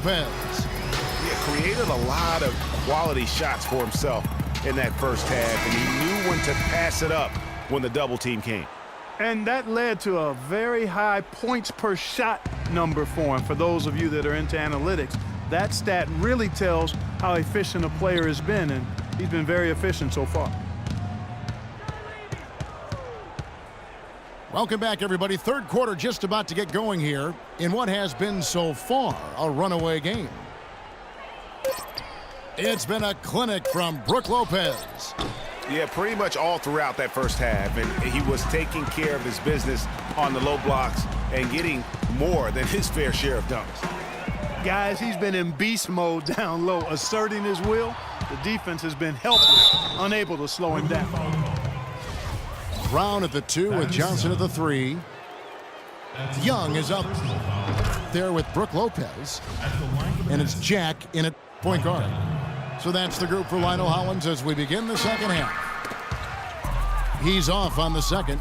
Lopez. Yeah, created a lot of quality shots for himself in that first half, and he knew when to pass it up when the double team came. And that led to a very high points per shot number for him. For those of you that are into analytics, that stat really tells how efficient a player has been, and he's been very efficient so far. Welcome back, everybody. Third quarter just about to get going here in what has been so far a runaway game. It's been a clinic from Brook Lopez. Yeah, pretty much all throughout that first half, and he was taking care of his business on the low blocks and getting more than his fair share of dunks. Guys, he's been in beast mode down low, asserting his will. The defense has been helpless, unable to slow him down. Brown at the 2 with Johnson at the 3. Young is up there with Brook Lopez. And it's Jack in at point guard. So that's the group for Lionel Hollins as we begin the second half. He's off on the second.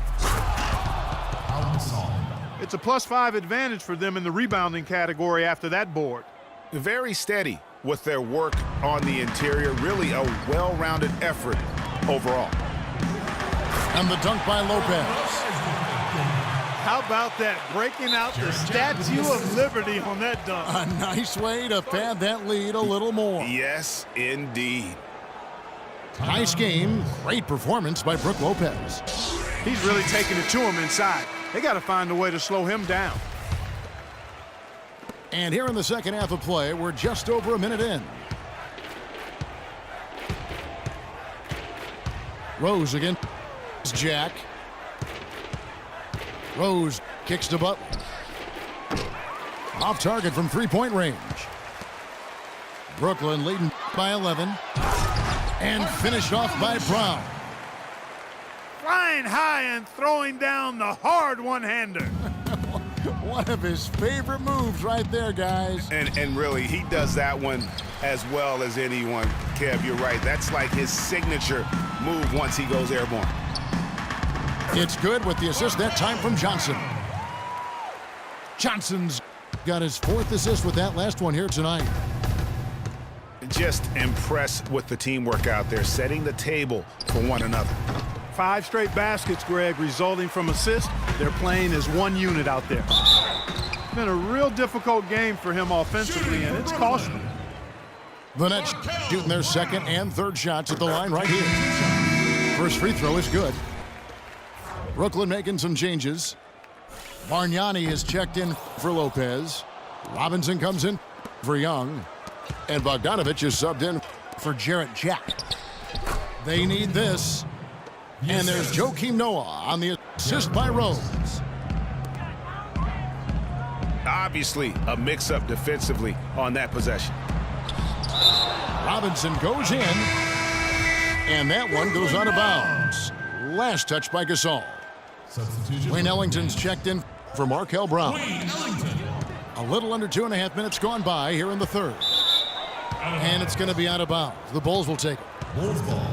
It's a +5 advantage for them in the rebounding category after that board. Very steady with their work on the interior. Really a well-rounded effort overall. And the dunk by Lopez. How about that? Breaking out the Statue of Liberty on that dunk. A nice way to pad that lead a little more. Yes, indeed. Nice game. Great performance by Brook Lopez. He's really taking it to him inside. They got to find a way to slow him down. And here in the second half of play, we're just over a minute in. Rose again. Jack. Rose kicks to Butler. Off target from three-point range. Brooklyn leading by 11. And finished off by Brown. Flying high and throwing down the hard one-hander. One of his favorite moves right there, guys. And really, he does that one as well as anyone. Kev, you're right. That's like his signature move once he goes airborne. It's good with the assist that time from Johnson. Johnson's got his 4th assist with that last one here tonight. Just impressed with the teamwork out there, setting the table for one another. 5 straight baskets, Greg, resulting from assists. They're playing as one unit out there. It's been a real difficult game for him offensively, and it's costly. The Nets shooting their second and third shots at the line right here. First free throw is good. Brooklyn making some changes. Bargnani is checked in for Lopez. Robinson comes in for Young. And Bogdanovich is subbed in for Jarrett Jack. They need this. And there's Joakim Noah on the assist by Rose. Obviously, a mix-up defensively on that possession. Robinson goes in. And that one goes out of bounds. Last touch by Gasol. Wayne Ellington's checked in for Markel Brown. A little under 2.5 minutes gone by here in the third. And it's going to be out of bounds. The Bulls will take it. Bulls ball.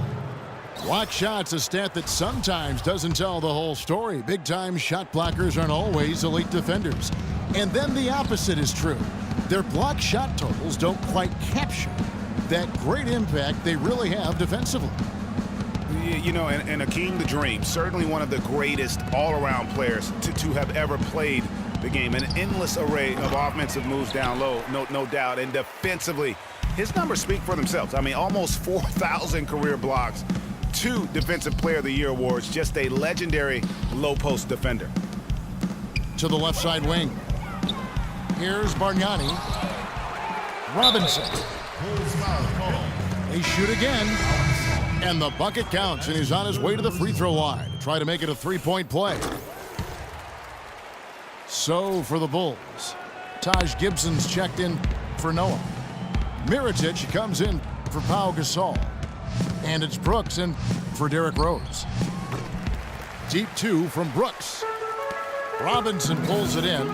Block shots, a stat that sometimes doesn't tell the whole story. Big-time shot blockers aren't always elite defenders. And then the opposite is true. Their block shot totals don't quite capture that great impact they really have defensively. You know, and Akeem the Dream, certainly one of the greatest all-around players to have ever played the game. An endless array of offensive moves down low, no doubt. And defensively, his numbers speak for themselves. I mean, almost 4,000 career blocks, 2 Defensive Player of the Year awards, just a legendary low-post defender. To the left side wing. Here's Bargnani. Robinson. They shoot again. And the bucket counts, and he's on his way to the free throw line to try to make it a 3-point play. So for the Bulls, Taj Gibson's checked in for Noah. Mirotic comes in for Pau Gasol. And it's Brooks in for Derrick Rose. Deep 2 from Brooks. Robinson pulls it in.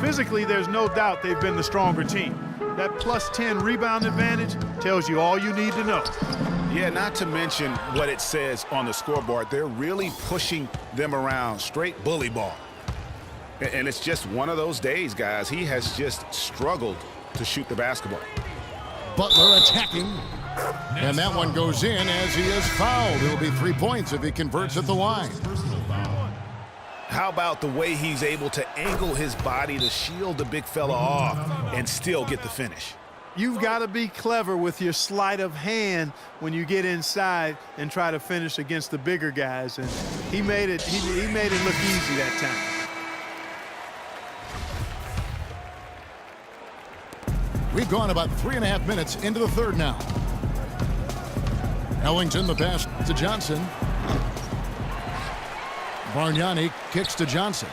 Physically, there's no doubt they've been the stronger team. That +10 rebound advantage tells you all you need to know. Yeah, not to mention what it says on the scoreboard. They're really pushing them around, straight bully ball. And it's just one of those days, guys. He has just struggled to shoot the basketball. Butler attacking. And that one goes in as he is fouled. It'll be 3 points if he converts at the line. How about the way he's able to angle his body to shield the big fella off and still get the finish? You've got to be clever with your sleight of hand when you get inside and try to finish against the bigger guys. And he made it look easy that time. We've gone about 3.5 minutes into the third now. Ellington the pass to Johnson. Bargnani kicks to Johnson.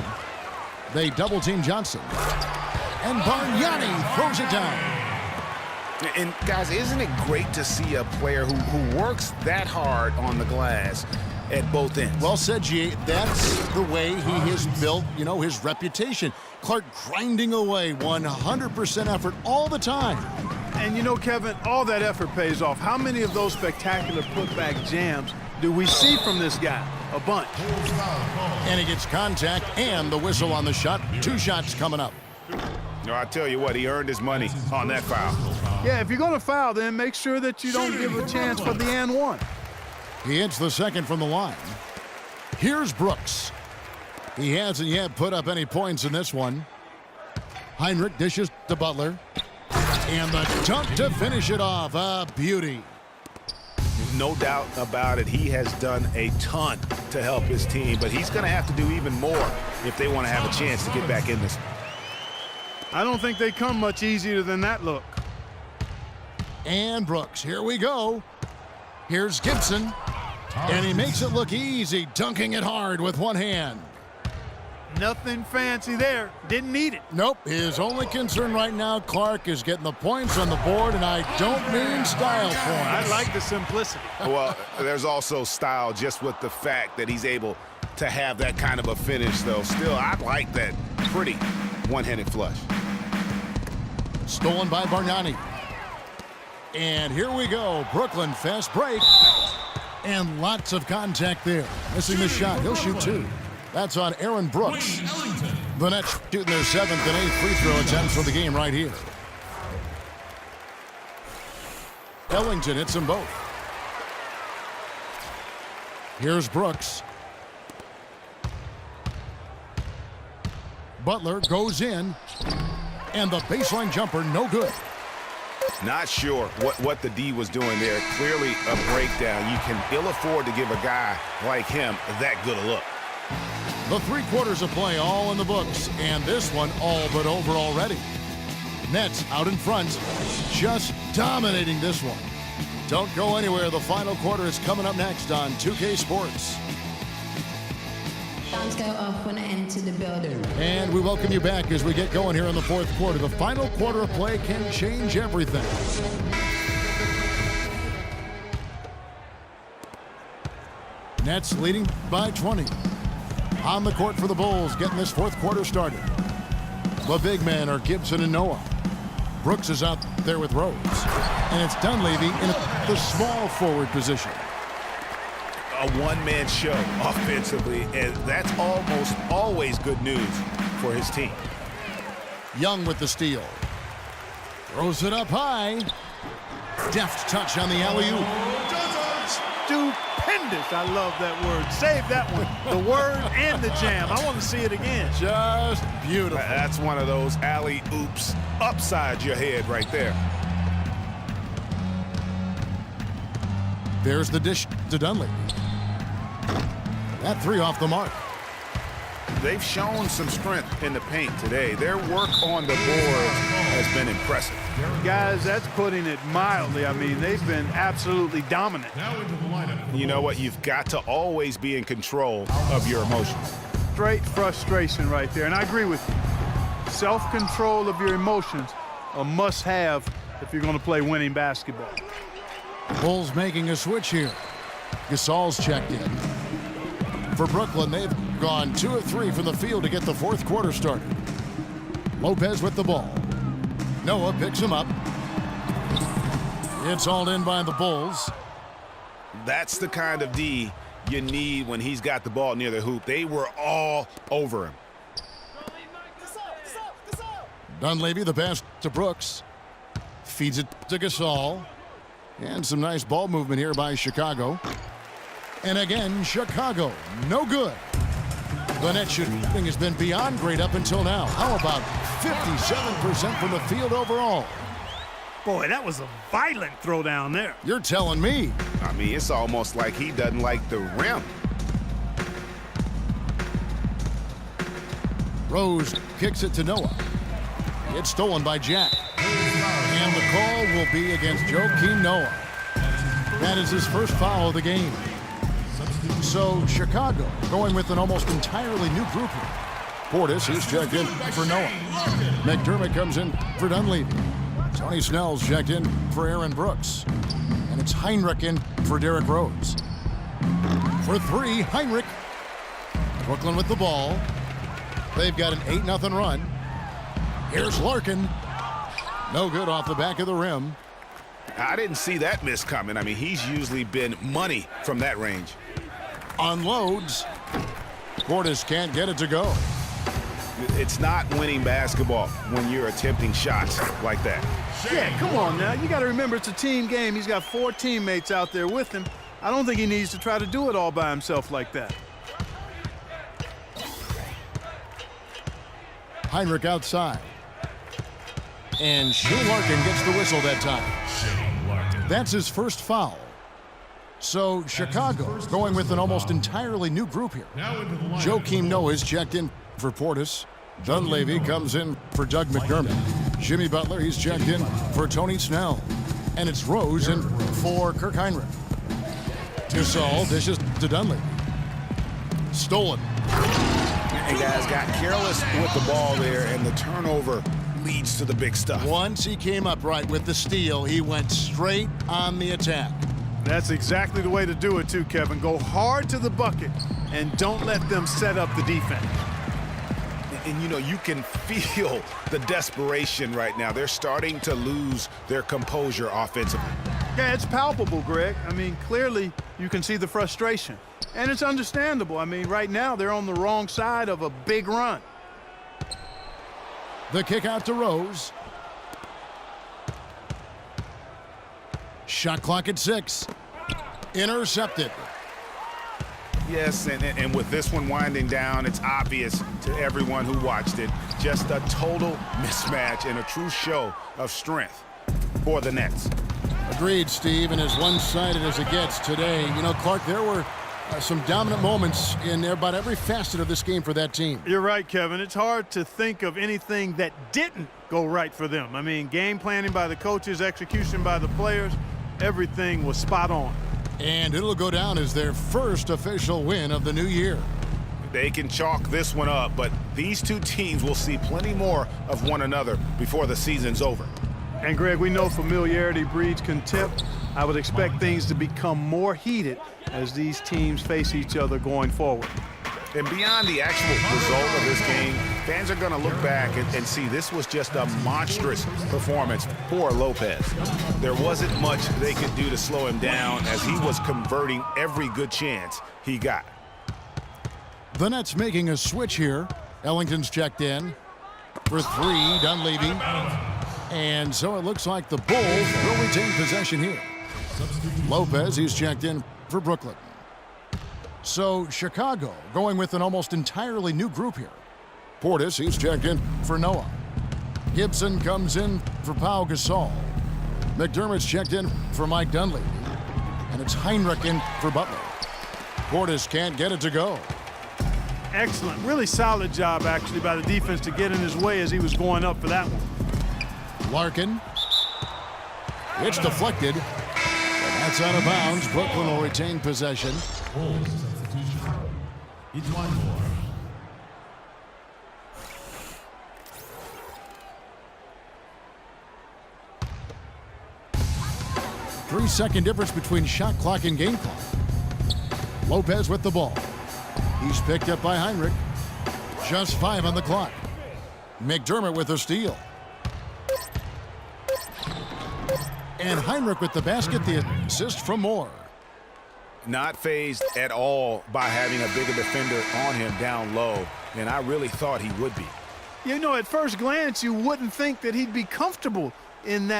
They double team Johnson. And Bargnani throws it down. And guys, isn't it great to see a player who works that hard on the glass at both ends? Well said, G. That's the way he has built, his reputation. Clark grinding away, 100% effort all the time. And Kevin, all that effort pays off. How many of those spectacular putback jams do we see from this guy? A bunch. And he gets contact and the whistle on the shot. 2 shots coming up. No, I tell you what, he earned his money on that foul. Yeah, if you're going to foul, then make sure that you don't give a chance for the and one. He hits the second from the line. Here's Brooks. He hasn't yet put up any points in this one. Heinrich dishes to Butler. And the dunk to finish it off. A beauty. No doubt about it. He has done a ton to help his team, but he's going to have to do even more if they want to have a chance to get back in this. I don't think they come much easier than that look. And Brooks, here we go. Here's Gibson. And he makes it look easy, dunking it hard with one hand. Nothing fancy there. Didn't need it. Nope. His only concern right now, Clark, is getting the points on the board, and I don't mean style points. I like the simplicity. Well, there's also style just with the fact that he's able to have that kind of a finish, though. Still, I like that pretty one-handed flush. Stolen by Bargnani. And here we go. Brooklyn fast break. And lots of contact there. Missing the shot. He'll shoot 2. That's on Aaron Brooks. The Nets shooting their 7th and 8th free throw attempts for the game right here. Ellington hits them both. Here's Brooks. Butler goes in. And the baseline jumper, no good. Not sure what the D was doing there. Clearly a breakdown. You can ill afford to give a guy like him that good a look. The 3 quarters of play all in the books, and this one all but over already. Nets out in front, just dominating this one. Don't go anywhere. The final quarter is coming up next on 2K Sports. Sounds go off when I enter the building. And we welcome you back as we get going here in the 4th quarter. The final quarter of play can change everything. Nets leading by 20. On the court for the Bulls, getting this 4th quarter started. The big men are Gibson and Noah. Brooks is out there with Rhodes. And it's Dunleavy in the small forward position. A one-man show offensively, and that's almost always good news for his team. Young with the steal. Throws it up high. Deft touch on the alley-oop. Stupendous. I love that word. Save that one. The word and the jam. I want to see it again. Just beautiful. That's one of those alley-oops upside your head right there. There's the dish to Dunleavy. That 3 off the mark. They've shown some strength in the paint today. Their work on the board has been impressive. Guys, that's putting it mildly. I mean, they've been absolutely dominant. You know what? You've got to always be in control of your emotions. Straight frustration right there. And I agree with you. Self-control of your emotions, a must-have if you're going to play winning basketball. Bulls making a switch here. Gasol's checked in. For Brooklyn, they've gone 2 of 3 from the field to get the 4th quarter started. Lopez with the ball. Noah picks him up. It's hauled in by the Bulls. That's the kind of D you need when he's got the ball near the hoop. They were all over him. Dunleavy, the pass to Brooks. Feeds it to Gasol. And some nice ball movement here by Chicago. And again, Chicago, no good. The net shooting has been beyond great up until now. How about 57% from the field overall? Boy, that was a violent throw down there. You're telling me. I mean, it's almost like he doesn't like the rim. Rose kicks it to Noah. It's stolen by Jack. And the call will be against Joakim Noah. That is his first foul of the game. So Chicago going with an almost entirely new group here. Portis is checked in for Noah. McDermott comes in for Dunleavy. Tony Snell's checked in for Aaron Brooks. And it's Heinrich in for Derrick Rose. For three, Heinrich. Brooklyn with the ball. They've got an 8-0 run. Here's Larkin. No good off the back of the rim. I didn't see that miss coming. I mean, he's usually been money from that range. Unloads. Portis can't get it to go. It's not winning basketball when you're attempting shots like that. Yeah, come on now. You got to remember it's a team game. He's got 4 teammates out there with him. I don't think he needs to try to do it all by himself like that. Heinrich outside. And Shane Larkin gets the whistle that time. That's his first foul. So Chicago going with an almost entirely new group here. Joakim Noah is checked in for Portis. Dunleavy comes in for Doug McDermott. Jimmy Butler, he's checked in for Tony Snell. And it's Rose in for Kirk Heinrich. Gasol dishes to Dunleavy. Stolen. And guys got careless with the ball there, and the turnover leads to the big stuff. Once he came up right with the steal, he went straight on the attack. That's exactly the way to do it too, Kevin. Go hard to the bucket and don't let them set up the defense. And you know, you can feel the desperation right now. They're starting to lose their composure offensively. Yeah, it's palpable, Greg. I mean, clearly you can see the frustration. And it's understandable. I mean, right now they're on the wrong side of a big run. The kick out to Rose. Shot clock at 6. Intercepted. Yes, and with this one winding down, it's obvious to everyone who watched it. Just a total mismatch and a true show of strength for the Nets. Agreed, Steve, and as one-sided as it gets today. You know, Clark, there were some dominant moments in about every facet of this game for that team. You're right, Kevin. It's hard to think of anything that didn't go right for them. I mean, game planning by the coaches, execution by the players, everything was spot on. And it'll go down as their first official win of the new year. They can chalk this one up, but these two teams will see plenty more of one another before the season's over. And, Greg, we know familiarity breeds contempt. I would expect things to become more heated as these teams face each other going forward. And beyond the actual result of this game, fans are going to look back and see this was just a monstrous performance for Lopez. There wasn't much they could do to slow him down as he was converting every good chance he got. The Nets making a switch here. Ellington's checked in for 3, Dunleavy. And so it looks like the Bulls will retain possession here. Lopez, he's checked in for Brooklyn. So Chicago going with an almost entirely new group here. Portis, he's checked in for Noah. Gibson comes in for Pau Gasol. McDermott's checked in for Mike Dunleavy. And it's Heinrich in for Butler. Portis can't get it to go. Excellent. Really solid job, actually, by the defense to get in his way as he was going up for that one. Larkin. It's deflected. And that's out of bounds. Brooklyn will retain possession. It's one more. 3-second difference between shot clock and game clock. Lopez with the ball. He's picked up by Heinrich. Just 5 on the clock. McDermott with a steal. And Heinrich with the basket, the assist from Moore. Not fazed at all by having a bigger defender on him down low, and I really thought he would be. You know, at first glance, you wouldn't think that he'd be comfortable in that